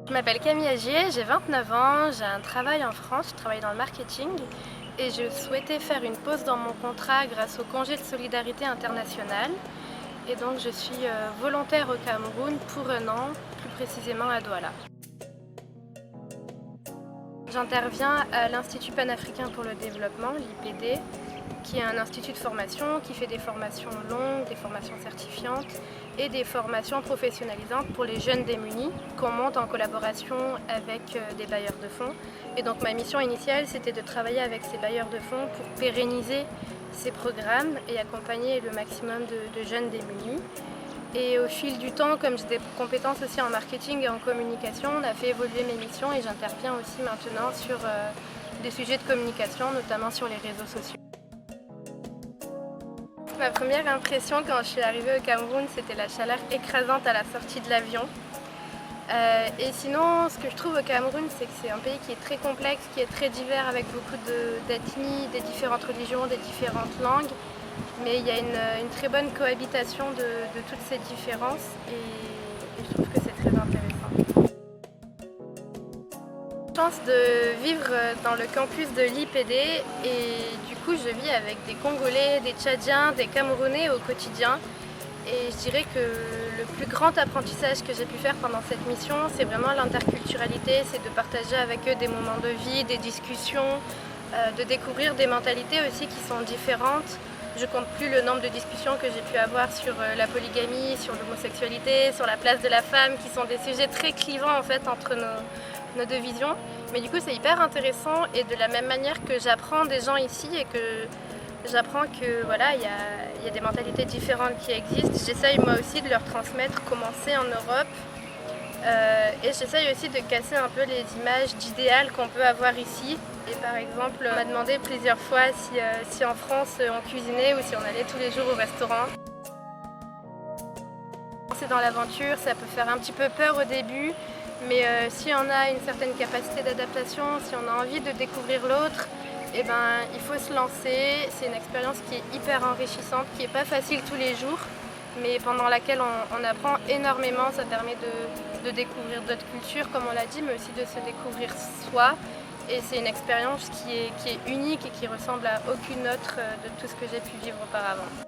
Je m'appelle Camille Agier, j'ai 29 ans, j'ai un travail en France, je travaille dans le marketing et je souhaitais faire une pause dans mon contrat grâce au congé de solidarité internationale. Et donc je suis volontaire au Cameroun pour un an, plus précisément à Douala. J'interviens à l'Institut panafricain pour le développement, l'IPD, qui est un institut de formation qui fait des formations longues, des formations certifiantes et des formations professionnalisantes pour les jeunes démunis qu'on monte en collaboration avec des bailleurs de fonds. Et donc ma mission initiale, c'était de travailler avec ces bailleurs de fonds pour pérenniser ces programmes et accompagner le maximum de jeunes démunis. Et au fil du temps, comme j'ai des compétences aussi en marketing et en communication, on a fait évoluer mes missions et j'interviens aussi maintenant sur des sujets de communication, notamment sur les réseaux sociaux. Ma première impression quand je suis arrivée au Cameroun, c'était la chaleur écrasante à la sortie de l'avion. Et sinon, ce que je trouve au Cameroun, c'est que c'est un pays qui est très complexe, qui est très divers avec beaucoup d'ethnies, des différentes religions, des différentes langues. Mais il y a une très bonne cohabitation de toutes ces différences et je trouve que c'est très intéressant. J'ai la chance de vivre dans le campus de l'IPD et du coup je vis avec des Congolais, des Tchadiens, des Camerounais au quotidien. Et je dirais que le plus grand apprentissage que j'ai pu faire pendant cette mission, c'est vraiment l'interculturalité, c'est de partager avec eux des moments de vie, des discussions, de découvrir des mentalités aussi qui sont différentes. Je compte plus le nombre de discussions que j'ai pu avoir sur la polygamie, sur l'homosexualité, sur la place de la femme, qui sont des sujets très clivants en fait entre nos deux visions. Mais du coup c'est hyper intéressant et de la même manière que j'apprends des gens ici et que j'apprends que voilà, il y a des mentalités différentes qui existent. J'essaye moi aussi de leur transmettre comment c'est en Europe. Et j'essaye aussi de casser un peu les images d'idéal qu'on peut avoir ici. Et par exemple, on m'a demandé plusieurs fois si en France on cuisinait ou si on allait tous les jours au restaurant. C'est dans l'aventure, ça peut faire un petit peu peur au début, mais si on a une certaine capacité d'adaptation, si on a envie de découvrir l'autre, eh ben, il faut se lancer. C'est une expérience qui est hyper enrichissante, qui n'est pas facile tous les jours, mais pendant laquelle on apprend énormément. Ça permet de découvrir d'autres cultures, comme on l'a dit, mais aussi de se découvrir soi. Et c'est une expérience qui est unique et qui ressemble à aucune autre de tout ce que j'ai pu vivre auparavant.